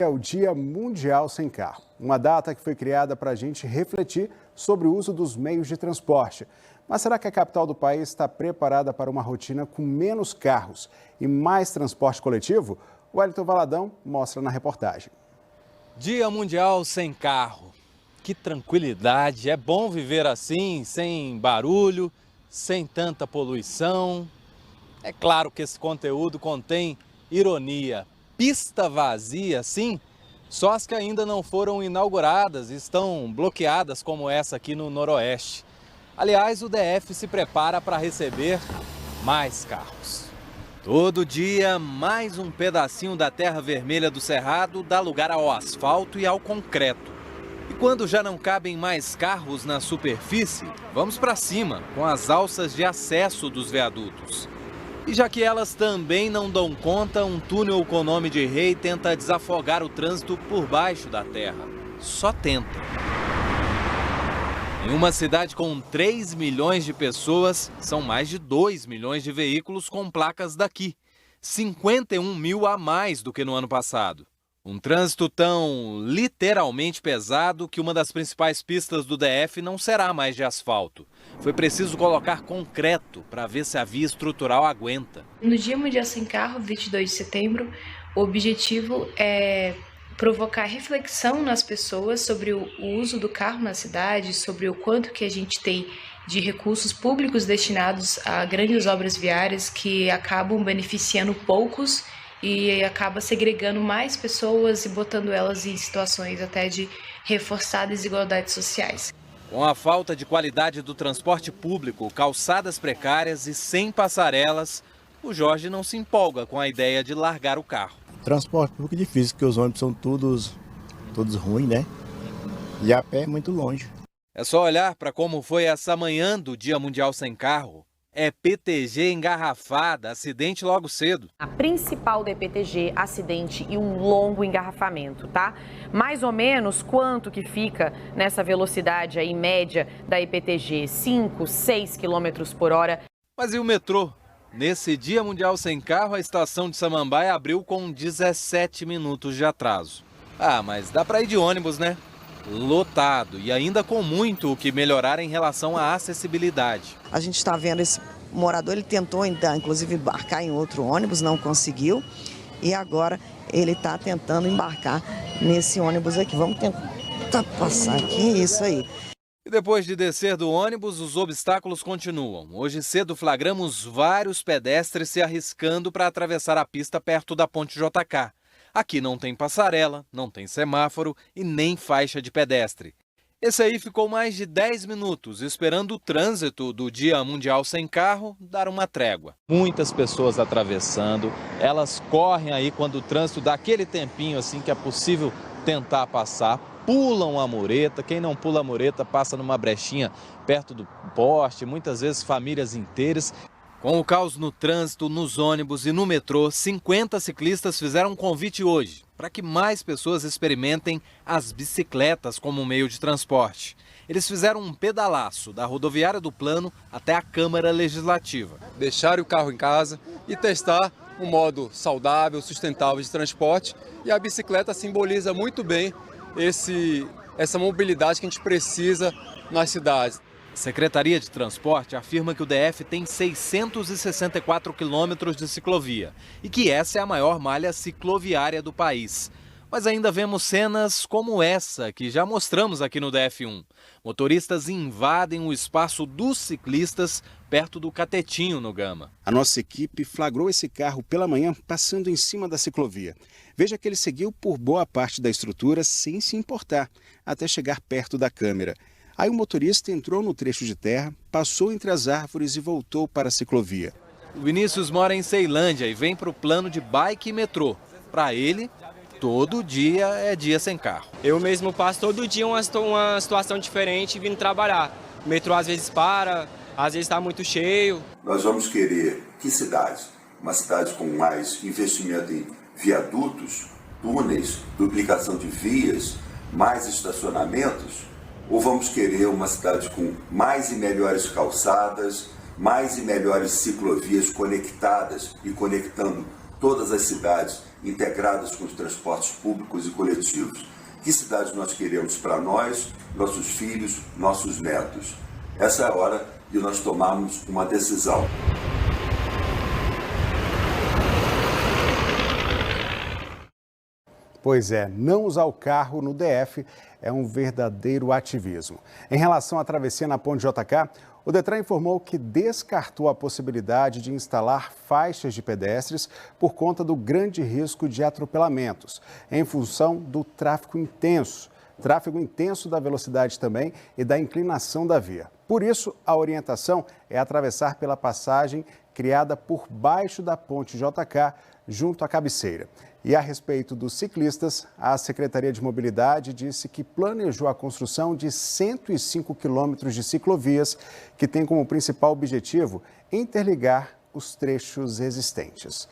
É o Dia Mundial Sem Carro, uma data que foi criada para a gente refletir sobre o uso dos meios de transporte. Mas será que a capital do país está preparada para uma rotina com menos carros e mais transporte coletivo? O Wellington Valadão mostra na reportagem. Dia Mundial Sem Carro. Que tranquilidade, é bom viver assim, sem barulho, sem tanta poluição. É claro que esse conteúdo contém ironia. Pista vazia, sim, só as que ainda não foram inauguradas estão bloqueadas, como essa aqui no Noroeste. Aliás, o DF se prepara para receber mais carros. Todo dia, mais um pedacinho da terra vermelha do Cerrado dá lugar ao asfalto e ao concreto. E quando já não cabem mais carros na superfície, vamos para cima, com as alças de acesso dos viadutos. E já que elas também não dão conta, um túnel com nome de rei tenta desafogar o trânsito por baixo da terra. Só tenta. Em uma cidade com 3 milhões de pessoas, são mais de 2 milhões de veículos com placas daqui. 51 mil a mais do que no ano passado. Um trânsito tão literalmente pesado que uma das principais pistas do DF não será mais de asfalto. Foi preciso colocar concreto para ver se a via estrutural aguenta. No Dia Mundial Sem Carro, 22 de setembro, o objetivo é provocar reflexão nas pessoas sobre o uso do carro na cidade, sobre o quanto que a gente tem de recursos públicos destinados a grandes obras viárias que acabam beneficiando poucos e acaba segregando mais pessoas e botando elas em situações até de reforçar desigualdades sociais. Com a falta de qualidade do transporte público, calçadas precárias e sem passarelas, o Jorge não se empolga com a ideia de largar o carro. Transporte público é difícil, porque os ônibus são todos ruins, né? E a pé é muito longe. É só olhar para como foi essa manhã do Dia Mundial Sem Carro. É PTG engarrafada, acidente logo cedo. A principal da EPTG, acidente e um longo engarrafamento, tá? Mais ou menos quanto que fica nessa velocidade aí média da EPTG? 5, 6 km por hora. Mas e o metrô? Nesse Dia Mundial Sem Carro, a estação de Samambaia abriu com 17 minutos de atraso. Ah, mas dá para ir de ônibus, né? Lotado e ainda com muito o que melhorar em relação à acessibilidade. A gente está vendo esse morador, ele tentou inclusive embarcar em outro ônibus, não conseguiu. E agora ele está tentando embarcar nesse ônibus aqui. Vamos tentar passar aqui, isso aí. E depois de descer do ônibus, os obstáculos continuam. Hoje cedo flagramos vários pedestres se arriscando para atravessar a pista perto da Ponte JK. Aqui não tem passarela, não tem semáforo e nem faixa de pedestre. Esse aí ficou mais de 10 minutos esperando o trânsito do Dia Mundial Sem Carro dar uma trégua. Muitas pessoas atravessando, elas correm aí quando o trânsito dá aquele tempinho assim que é possível tentar passar, pulam a mureta, quem não pula a mureta passa numa brechinha perto do poste, muitas vezes famílias inteiras. Com o caos no trânsito, nos ônibus e no metrô, 50 ciclistas fizeram um convite hoje para que mais pessoas experimentem as bicicletas como meio de transporte. Eles fizeram um pedalaço da rodoviária do Plano até a Câmara Legislativa. Deixar o carro em casa e testar um modo saudável, sustentável de transporte. E a bicicleta simboliza muito bem essa mobilidade que a gente precisa nas cidades. A Secretaria de Transporte afirma que o DF tem 664 quilômetros de ciclovia e que essa é a maior malha cicloviária do país. Mas ainda vemos cenas como essa que já mostramos aqui no DF1. Motoristas invadem o espaço dos ciclistas perto do Catetinho, no Gama. A nossa equipe flagrou esse carro pela manhã passando em cima da ciclovia. Veja que ele seguiu por boa parte da estrutura sem se importar, até chegar perto da câmera. Aí o motorista entrou no trecho de terra, passou entre as árvores e voltou para a ciclovia. O Vinícius mora em Ceilândia e vem para o plano de bike e metrô. Para ele, todo dia é dia sem carro. Eu mesmo passo todo dia uma situação diferente vindo trabalhar. O metrô às vezes para, às vezes está muito cheio. Nós vamos querer que cidade? Uma cidade com mais investimento em viadutos, túneis, duplicação de vias, mais estacionamentos? Ou vamos querer uma cidade com mais e melhores calçadas, mais e melhores ciclovias conectadas e conectando todas as cidades integradas com os transportes públicos e coletivos. Que cidade nós queremos para nós, nossos filhos, nossos netos? Essa é a hora de nós tomarmos uma decisão. Pois é, não usar o carro no DF é um verdadeiro ativismo. Em relação à travessia na Ponte JK, o Detran informou que descartou a possibilidade de instalar faixas de pedestres por conta do grande risco de atropelamentos, em função do tráfego intenso da velocidade também e da inclinação da via. Por isso, a orientação é atravessar pela passagem criada por baixo da Ponte JK, junto à cabeceira. E a respeito dos ciclistas, a Secretaria de Mobilidade disse que planejou a construção de 105 quilômetros de ciclovias, que tem como principal objetivo interligar os trechos existentes.